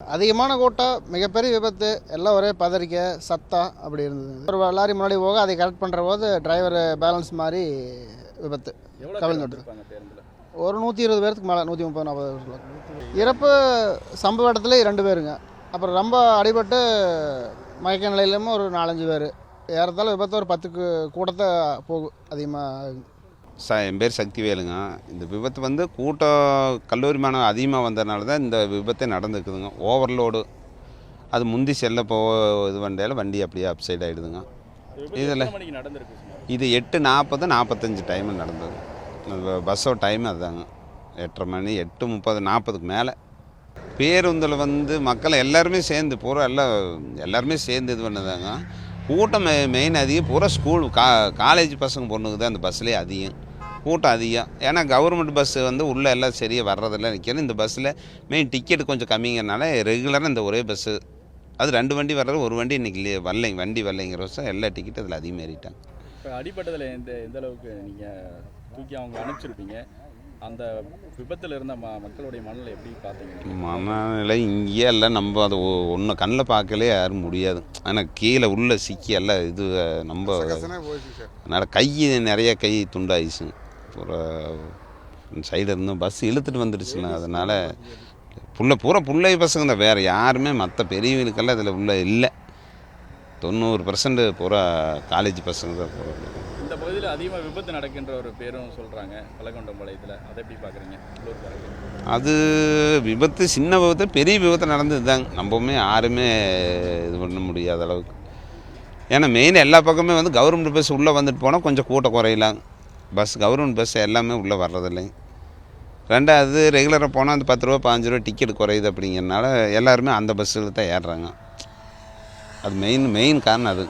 அதிகமான கூட்டம், மிகப்பெரிய விபத்து, எல்லாம் ஒரே பதறிக்கை, சத்தம் அப்படி இருந்தது. ஒரு லாரி முன்னாடி போக அதை கரெக்ட் பண்ணுற போது டிரைவர் பேலன்ஸ் மாதிரி விபத்து கவிழ்ந்துட்டு. ஒரு 120 பேருக்கு மேலே, 130-140 இறப்பு சம்பவ இடத்துல 2 பேருங்க. அப்புறம் ரொம்ப அடிபட்டு மயக்க நிலையிலும் ஒரு 4-5 பேர். ஏறத்தாலும் விபத்து ஒரு 10 கூட்டத்தை போகும் அதிகமாக. என் பேர் சக்திவேலுங்க. இந்த விபத்து வந்து கூட்டம் கல்லூரி மாணவன் அதிகமாக வந்ததுனால தான் இந்த விபத்தே நடந்துக்குதுங்க. ஓவர்லோடு அது முந்தி செல்ல இது வண்டியால் வண்டி அப்படியே அப்சைட் ஆகிடுதுங்க. இதில் இது 8:40 45 டைம் நடந்தது. பஸ்ஸோட டைம் அதுதாங்க. 8:30 மணி 8:30 40க்கு மேலே. பேருந்தில் வந்து மக்கள் எல்லாருமே சேர்ந்து பூரா எல்லாருமே சேர்ந்து இது பண்ணதாங்க. கூட்டம் மெயின் அதிகம் பூரா ஸ்கூல் காலேஜ் பசங்க பொண்ணுக்கு தான் அந்த பஸ்லேயே அதிகம் கூட்டம் அதிகம். ஏன்னா கவர்மெண்ட் பஸ்ஸு வந்து உள்ளே எல்லாம் சரியாக வர்றதில்ல நிற்கணும். இந்த பஸ்ஸில் மெயின் டிக்கெட் கொஞ்சம் கம்மிங்கிறனால ரெகுலராக இந்த ஒரே பஸ்ஸு அது 2 வண்டி வர்றது, ஒரு வண்டி இன்றைக்கி வண்டி வரலைங்கிற வருஷம் எல்லா டிக்கெட்டும் அதில் அதிகமாக ஏறிட்டாங்க. இப்போ அடிப்பட்டதில் எந்த அளவுக்கு நீங்கள் தூக்கி அவங்க அனுப்பிச்சிருப்பீங்க? அந்த விபத்தில் இருந்த மக்களுடைய மனநிலை எப்படி பார்த்தீங்க? மனநிலை இங்கேயே இல்லை, நம்ம அதை ஒன்று கண்ணில் பார்க்கலே யாரும் முடியாது. ஆனால் கீழே உள்ளே சிக்கி எல்லாம் இது நம்ம அதனால் நிறைய கை துண்டாயிடுச்சுங்க. பூரா சைடு இருந்தும் பஸ் இழுத்துட்டு வந்துடுச்சுங்க. அதனால் பூரா பிள்ளை பசங்க தான், வேறு யாருமே மற்ற பெரியவங்களுக்கெல்லாம் இதில் உள்ள இல்லை. 90% பூரா காலேஜ் பசங்க தான் பூரா. இந்த பகுதியில் அதிகமாக விபத்து நடக்கின்ற ஒரு பேரும் சொல்கிறாங்க பலகொண்டம்பாளையத்தில். அதை எப்படி பார்க்குறீங்க? அது விபத்து சின்ன விபத்து பெரிய விபத்து நடந்தது தாங்க. நம்மவுமே யாருமே இது பண்ண முடியாத அளவுக்கு. ஏன்னா மெயின் எல்லா பக்கமே வந்து கவர்மெண்ட் பஸ் உள்ளே வந்துட்டு போனால் கொஞ்சம் கூட்டம் குறையலாம். கவர்மெண்ட் பஸ் எல்லாமே உள்ளே வர்றதில்லைங்க. ரெண்டாவது ரெகுலராக போனால் அந்த 10 ரூபா 15 ரூபா டிக்கெட் குறையுது அப்படிங்கிறனால எல்லாருமே அந்த பஸ்ஸில் தான் ஏறுறாங்க. அது மெயின் காரணம் அது.